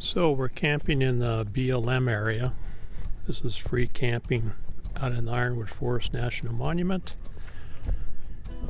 So we're camping in the BLM area. This is free camping out in the Ironwood Forest National Monument.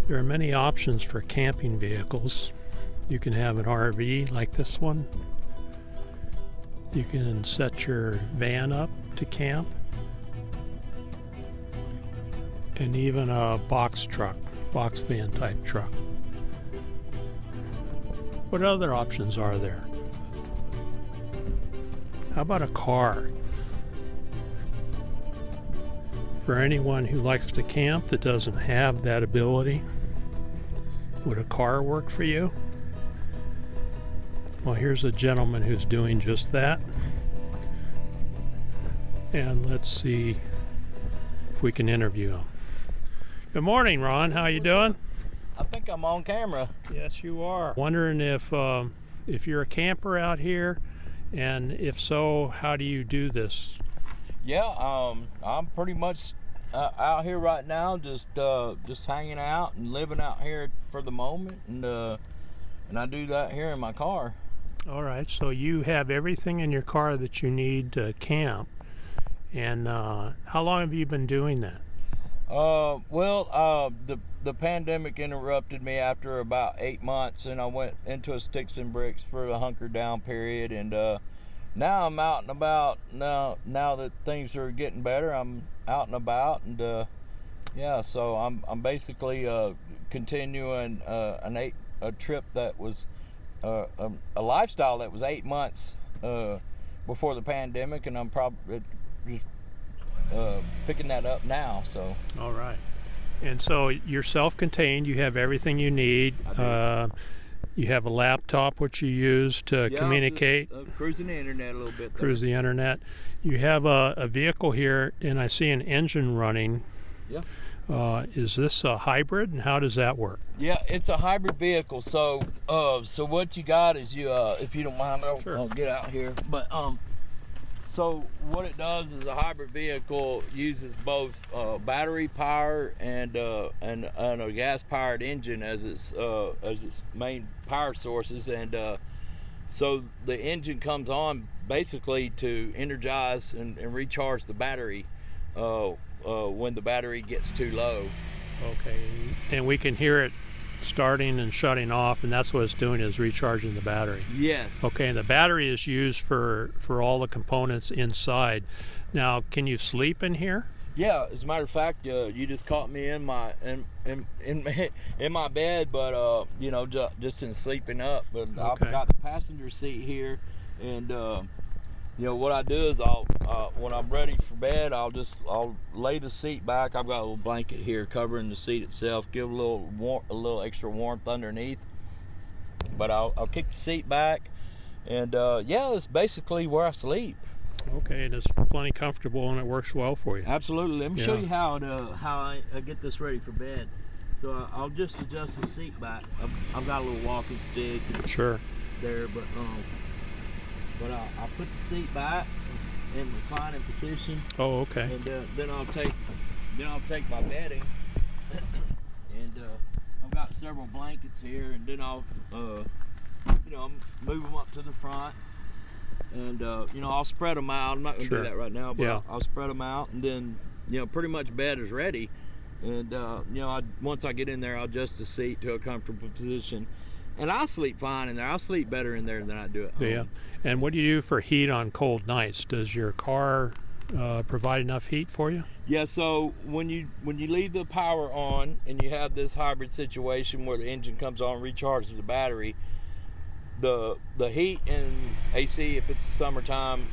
There are many options for camping vehicles. You can have an RV like this one. You can set your van up to camp. And even a box truck, box van type truck. What other options are there? How about a car? For anyone who likes to camp that doesn't have that ability, would a car work for you? Well, here's a gentleman who's doing just that. And let's see if we can interview him. Good morning, Ron. How you doing? I think I'm on camera. Yes, you are. Wondering if you're a camper out here, and if so, how do you do this? Yeah, I'm pretty much out here right now, just hanging out and living out here for the moment, and I do that here in my car. All right, so you have everything in your car that you need to camp, and how long have you been doing that? The pandemic interrupted me after about 8 months, and I went into a sticks and bricks for the hunker down period, and now I'm out and about. Now that things are getting better, I'm out and about, and so I'm basically continuing a trip that was a lifestyle that was 8 months before the pandemic, and I'm probably just picking that up now. So all right. And so you're self-contained. You have everything you need. You have a laptop which you use to communicate. Just, cruising the internet a little bit. Cruise the internet. You have a vehicle here, and I see an engine running. Yeah. Is this a hybrid, and how does that work? Yeah, it's a hybrid vehicle. So what you got is if you don't mind, I'll get out here. But so what it does is a hybrid vehicle uses both battery power and a gas-powered engine as its main power sources, and so the engine comes on basically to energize and recharge the battery when the battery gets too low. Okay, and we can hear it starting and shutting off, and that's what it's doing, is recharging the battery. Yes. Okay, and the battery is used for all the components inside. Now, can you sleep in here? Yeah, as a matter of fact, you just caught me in my bed, but just in sleeping up. But okay. I've got the passenger seat here, and what I do is when I'm ready for bed, I'll lay the seat back. I've got a little blanket here covering the seat itself, give a little extra warmth underneath. But I'll kick the seat back, and it's basically where I sleep. Okay, and it's plenty comfortable, and it works well for you. Absolutely. Let me show you how I get this ready for bed. So I'll just adjust the seat back. I've got a little walking stick. Sure. There, but I'll put the seat back in reclining position. Oh, okay. And then I'll take my bedding, and I've got several blankets here, and then I'll move them up to the front, and I'll spread them out. I'm not going to do that right now, but I'll spread them out, and then pretty much bed is ready, and once I get in there, I'll adjust the seat to a comfortable position. And I sleep fine in there. I'll sleep better in there than I do at home. Yeah. And what do you do for heat on cold nights? Does your car provide enough heat for you? Yeah. So when you leave the power on and you have this hybrid situation where the engine comes on and recharges the battery, the heat and AC, if it's the summertime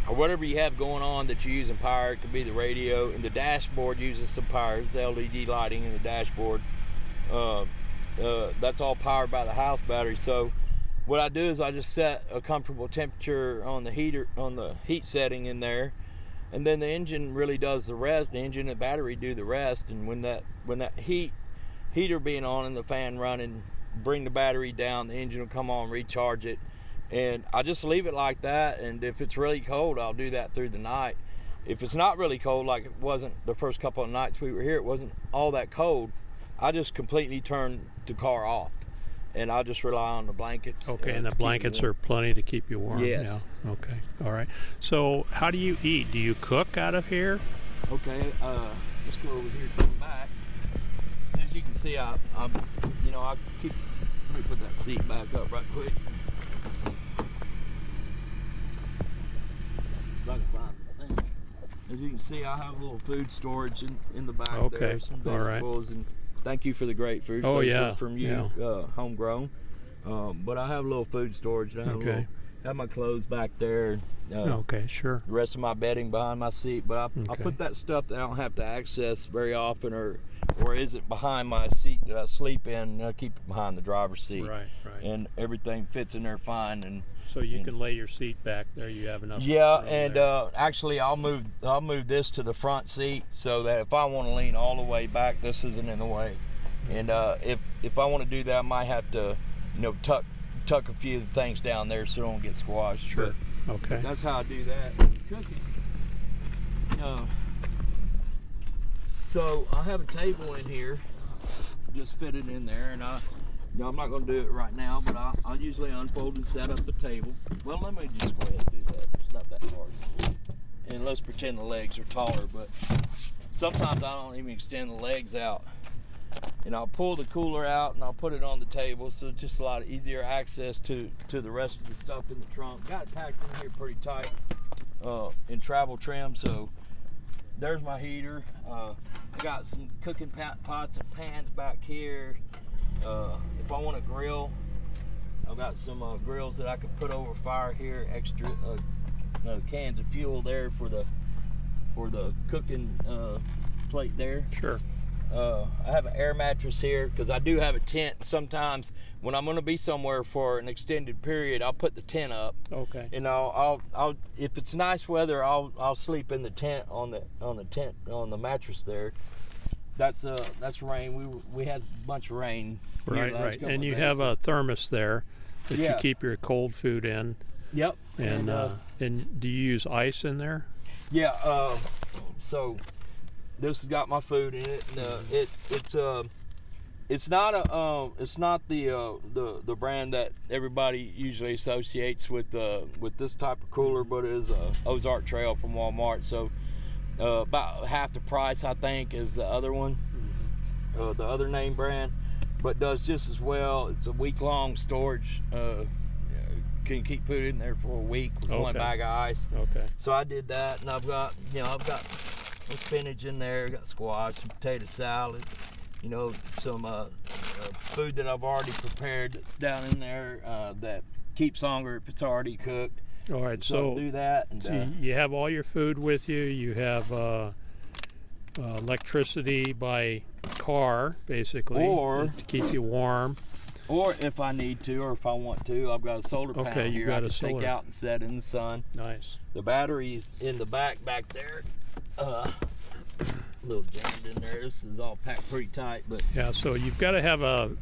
or whatever you have going on that you're using power, it could be the radio, and the dashboard uses some power. It's the LED lighting in the dashboard. That's all powered by the house battery. So what I do is I just set a comfortable temperature on the heat setting in there, and then the engine really does the rest. The engine and the battery do the rest, and when that heater being on and the fan running, bring the battery down, the engine will come on, recharge it, and I just leave it like that. And if it's really cold, I'll do that through the night. If it's not really cold, like it wasn't the first couple of nights we were here, it wasn't all that cold, I just completely turn the car off, and I'll just rely on the blankets. Okay, and the blankets are plenty to keep you warm. Yes. Yeah. Okay. All right. So, how do you eat? Do you cook out of here? Okay. Let's go over here to the back. As you can see, I keep. Let me put that seat back up right quick. If I can find the thing. As you can see, I have a little food storage in the back there. Some vegetables, and thank you for the grapefruit. Oh, Those yeah. were from you, homegrown. But I have a little food storage. And I have my clothes back there. Okay, sure. The rest of my bedding behind my seat. But I put that stuff that I don't have to access very often, or isn't behind my seat that I sleep in. I keep it behind the driver's seat. Right. And everything fits in there fine. And so you can lay your seat back there. You have enough. Yeah, and actually, I'll move this to the front seat so that if I want to lean all the way back, this isn't in the way. And if I want to do that, I might have to, tuck a few things down there so it don't get squashed. Sure. But Okay. that's how I do that. Cooking. So I have a table in here, just fit it in there, and I'm not going to do it right now, but I'll usually unfold and set up the table. Well, let me just go ahead and do that. It's not that hard. And let's pretend the legs are taller, but sometimes I don't even extend the legs out. And I'll pull the cooler out and I'll put it on the table, so it's just a lot easier access to the rest of the stuff in the trunk. Got it packed in here pretty tight in travel trim, so there's my heater. I got some cooking pots and pans back here. If I want to grill, I've got some grills that I can put over fire here. Extra cans of fuel there for the cooking plate there. Sure. I have an air mattress here because I do have a tent. Sometimes when I'm going to be somewhere for an extended period, I'll put the tent up. Okay. And I'll if it's nice weather, I'll sleep in the tent on the mattress there. That's rain. We had a bunch of rain. Right. And you have a thermos there that you keep your cold food in. Yep. And do you use ice in there? Yeah. So this has got my food in it. It's not the brand that everybody usually associates with this type of cooler, but it is a Ozark Trail from Walmart. So about half the price, I think, is the other one, the other name brand, but does just as well. It's a week-long storage. Can keep food in there for a week with one bag of ice. Okay. So I did that, and I've got spinach in there, got squash, some potato salad, some food that I've already prepared that's down in there that keeps longer if it's already cooked. All right, so I'll do that. And, so you have all your food with you. You have electricity by car, basically, to keep you warm. Or if I need to, or if I want to, I've got a solar panel here I can take out and set in the sun. Nice. The battery's in the back there. A little jammed in there. This is all packed pretty tight, but yeah. So you've got to have a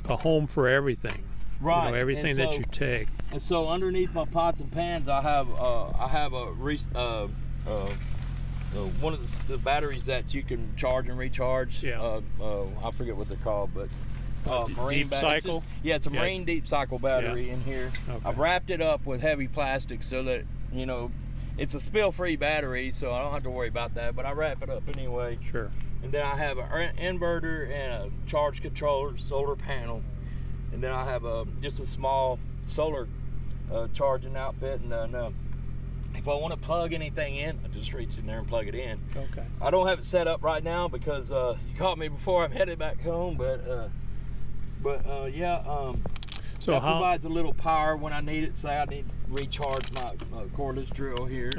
home for everything, right? Everything that you take. And so underneath my pots and pans, I have one of the batteries that you can charge and recharge. Yeah. I forget what they're called, but marine deep cycle. It's a marine deep cycle battery in here. Okay. I've wrapped it up with heavy plastic so that it's a spill-free battery, so I don't have to worry about that, but I wrap it up anyway. Sure. And then I have an inverter and a charge controller, solar panel, and then I have just a small solar charging outfit. And if I want to plug anything in, I just reach in there and plug it in. Okay. I don't have it set up right now because you caught me before I'm headed back home, but so that provides a little power when I need it. Say I need to recharge my cordless drill here,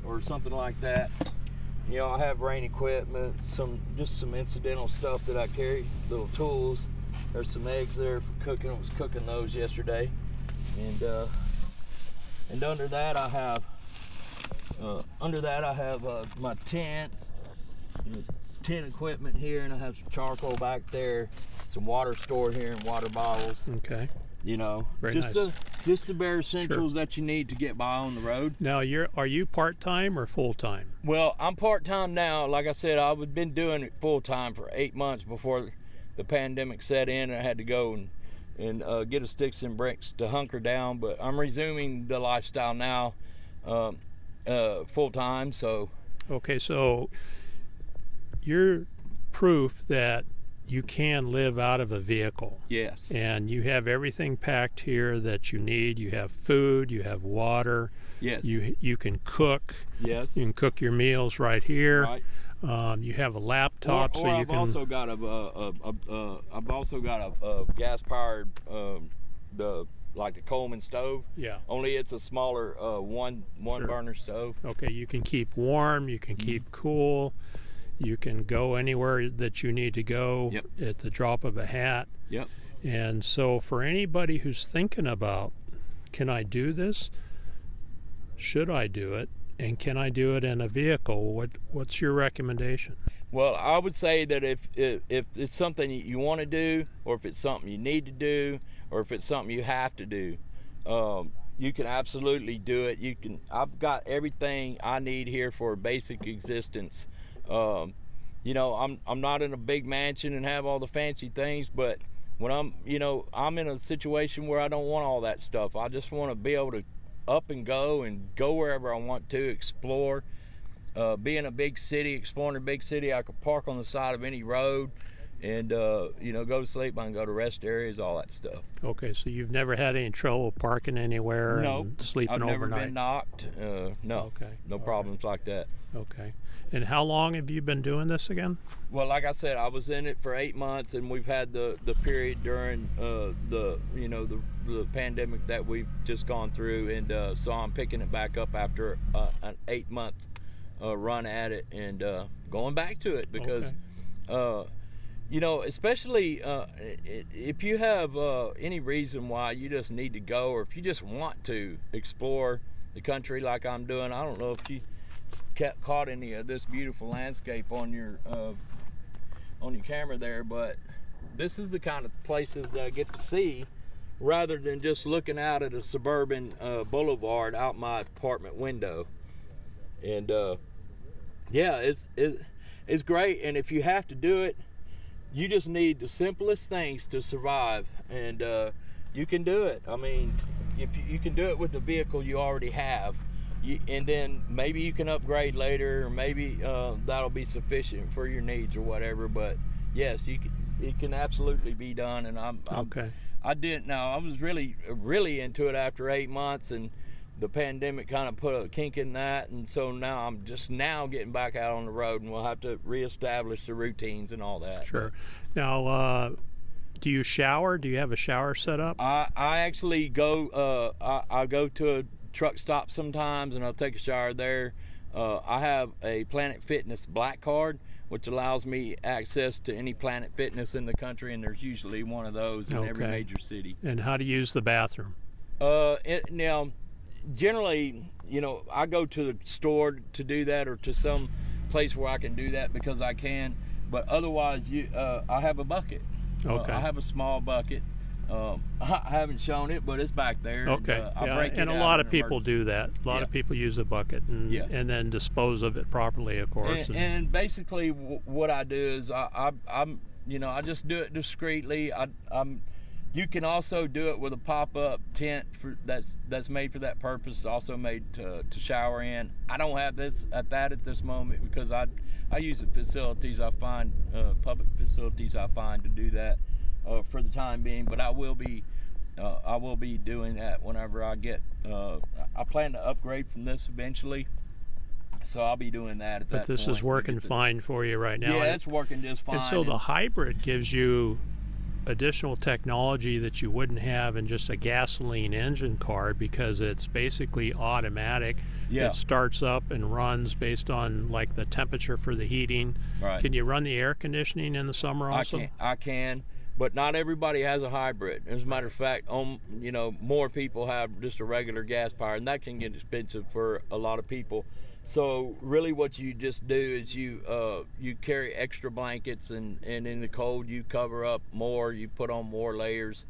or something like that. I have rain equipment, just some incidental stuff that I carry, little tools. There's some eggs there for cooking. I was cooking those yesterday, and under that I have my tent equipment here, and I have some charcoal back there, some water stored here in water bottles. Okay. Very nice. Just the bare essentials that you need to get by on the road. Now, are you part-time or full-time? Well, I'm part-time now. Like I said, I've been doing it full-time for 8 months before the pandemic set in, and I had to go and get a sticks and bricks to hunker down. But I'm resuming the lifestyle now, full time. So Okay, so you're proof that you can live out of a vehicle. yes, And you have everything packed here that you need. You have food, you have water. yes, You can cook. yes. You can cook your meals right here. Right. You have a laptop, Or so you I've can. also got I've also got a gas powered like the Coleman stove. Yeah. Only it's a smaller one Sure. burner stove. Okay, you can keep warm. You can keep cool. You can go anywhere that you need to go Yep. at the drop of a hat. Yep. And so, for anybody who's thinking about, can I do this? Should I do it? And can I do it in a vehicle? What's your recommendation? Well, I would say that if it's something you want to do, or if it's something you need to do, or if it's something you have to do, you can absolutely do it. I've got everything I need here for a basic existence. You know, I'm not in a big mansion and have all the fancy things, but when I'm in a situation where I don't want all that stuff. I just want to be able to up and go wherever I want to, explore. Be in a big city, exploring a big city. I could park on the side of any road and go to sleep. I can go to rest areas, all that stuff. Okay, so you've never had any trouble parking anywhere No, and sleeping I've never overnight? been knocked. No, Okay, no all problems like that. Okay. And how long have you been doing this again? Well, like I said, I was in it for 8 months, and we've had the period during the pandemic that we've just gone through, and so I'm picking it back up after an 8-month run at it, and going back to it because especially if you have any reason why you just need to go, or if you just want to explore the country like I'm doing. I don't know if you caught any of this beautiful landscape on your camera there, but this is the kind of places that I get to see rather than just looking out at a suburban boulevard out my apartment window. And it's great. And if you have to do it, you just need the simplest things to survive, and you can do it. I mean, if you can do it with the vehicle you already have. And then maybe you can upgrade later, or maybe that'll be sufficient for your needs or whatever. But yes, it can absolutely be done. And I did. Now I was really into it after 8 months, and the pandemic kind of put a kink in that. And so now I'm just now getting back out on the road, and we'll have to reestablish the routines and all that. Sure. Now, do you shower? Do you have a shower set up? I actually go. I go to a truck stop sometimes, and I'll take a shower there. I have a Planet Fitness Black Card, which allows me access to any Planet Fitness in the country, and there's usually one of those in every major city. And how to use the bathroom? Now, generally, I go to the store to do that, or to some place where I can do that because I can. But otherwise, I have a bucket. Okay. I have a small bucket. I haven't shown it, but it's back there. Okay. And a lot of people do that. A lot of people use a bucket and then dispose of it properly, of course. And basically, what I do is I just do it discreetly. You can also do it with a pop-up tent that's made for that purpose. Also made to shower in. I don't have this at this moment because I use the facilities I find, public facilities I find to do that. For the time being, but I will be doing that whenever I get. I plan to upgrade from this eventually, so I'll be doing that at that point. But this is working fine for you right now. Yeah, it's working just fine. And so the hybrid gives you additional technology that you wouldn't have in just a gasoline engine car, because it's basically automatic. Yeah. It starts up and runs based on like the temperature for the heating. Right. Can you run the air conditioning in the summer also? I can. But not everybody has a hybrid. As a matter of fact, more people have just a regular gas power, and that can get expensive for a lot of people. So really what you just do is you carry extra blankets, and in the cold you cover up more, you put on more layers.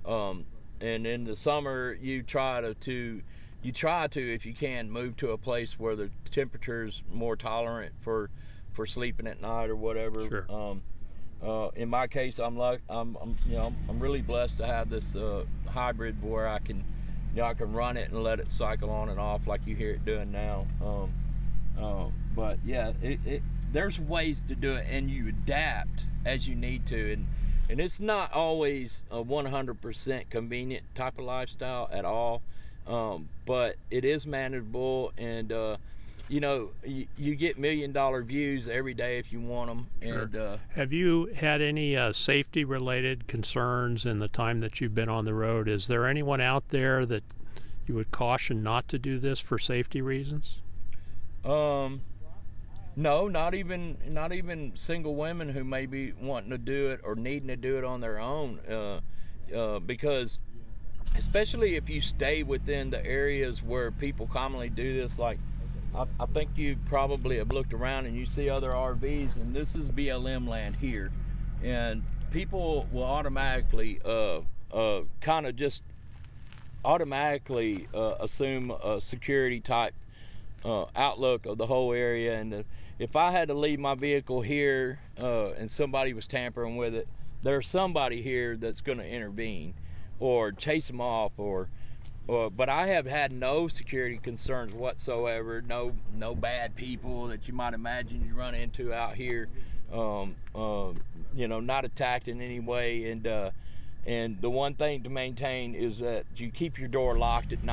And in the summer you try to, if you can, move to a place where the temperature is more tolerant for sleeping at night or whatever. Sure. in my case, I'm really blessed to have this hybrid where I can run it and let it cycle on and off like you hear it doing now. But yeah, there's ways to do it, and you adapt as you need to, and it's not always a 100% convenient type of lifestyle at all, but it is manageable, and you get $1 million views every day if you want them. Sure. And have you had any safety related concerns in the time that you've been on the road? Is there anyone out there that you would caution not to do this for safety reasons? No, not even single women who may be wanting to do it or needing to do it on their own, because especially if you stay within the areas where people commonly do this, like I think you probably have looked around and you see other RVs, and this is BLM land here, and people will automatically assume a security type outlook of the whole area. And if I had to leave my vehicle here and somebody was tampering with it, there's somebody here that's going to intervene or chase them off, but I have had no security concerns whatsoever. No bad people that you might imagine you run into out here. Not attacked in any way. And the one thing to maintain is that you keep your door locked at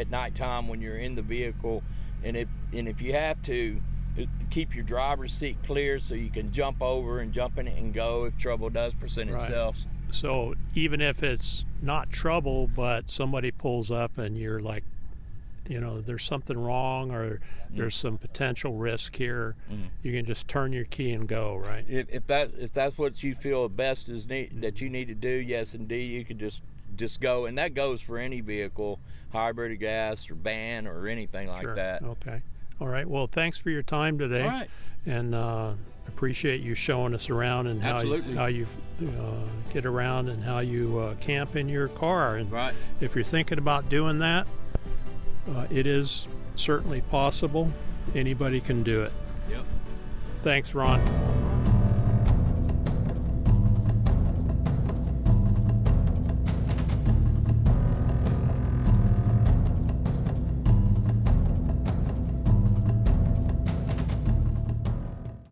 nighttime when you're in the vehicle. And if you have to, keep your driver's seat clear so you can jump over and jump in it and go if trouble does present itself. So even if it's not trouble, but somebody pulls up and you're like, there's something wrong or there's some potential risk here, you can just turn your key and go, right? If that's what you feel best is that you need to do, yes, indeed, you can just go, and that goes for any vehicle, hybrid or gas or van or anything like that. Okay. All right. Well, thanks for your time today. All right. And appreciate you showing us around and how you get around and how you camp in your car. And right. If you're thinking about doing that, it is certainly possible. Anybody can do it. Yep. Thanks, Ron.